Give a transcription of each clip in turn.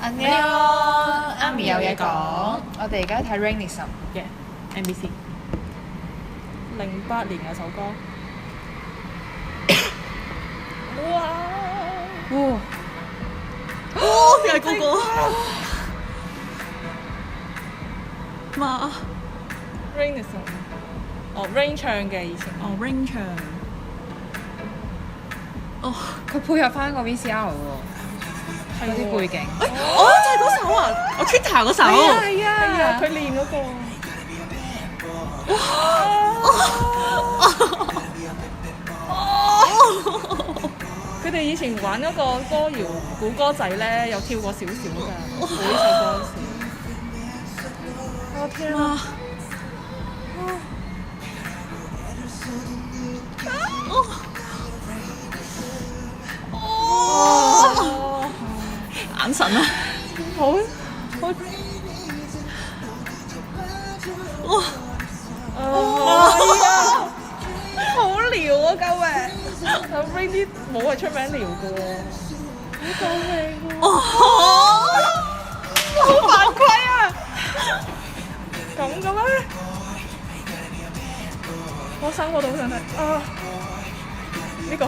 Ami 有嘢講。我哋而家睇 Rainism 嘅 MBC 08年嘅首歌。哇！又係嗰個嘛 Rainism ，Rain 唱嘅以前。Rain 唱。佢配合翻個 VCR 喎，嗰啲背景。就係嗰首啊！我 Twitter 嗰首。係啊，佢練嗰個。佢哋以前玩嗰個歌謠估歌仔咧，有跳過少少㗎，估呢首歌時。我天啊！眼神啊！好撩啊！救命！有 Rain 啲舞係出名撩嘅喎，好救命喎！好犯規啊！咁嘅咩？我3個都好想睇啊！呢個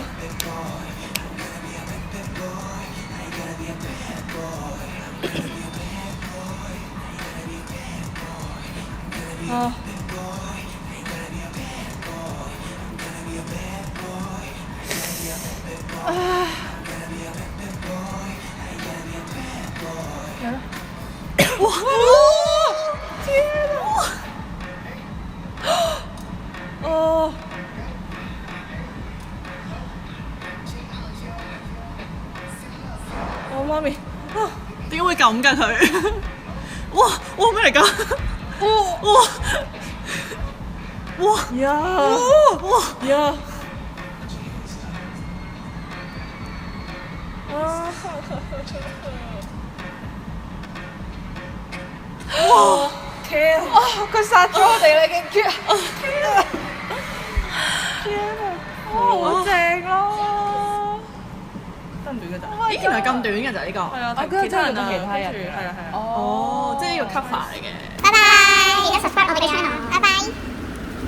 我媽咪點解會咁㗎佢？哇咩嚟㗎？呀！佢殺咗我哋啦！記唔記得？好正咯！得唔短㗎咋？咦，原來咁短㗎咋呢個？係啊，我覺得其他人真係其他人係啊。即係呢個 cover 嚟嘅。拜拜，記得 subscribe 我哋嘅 channel。拜拜。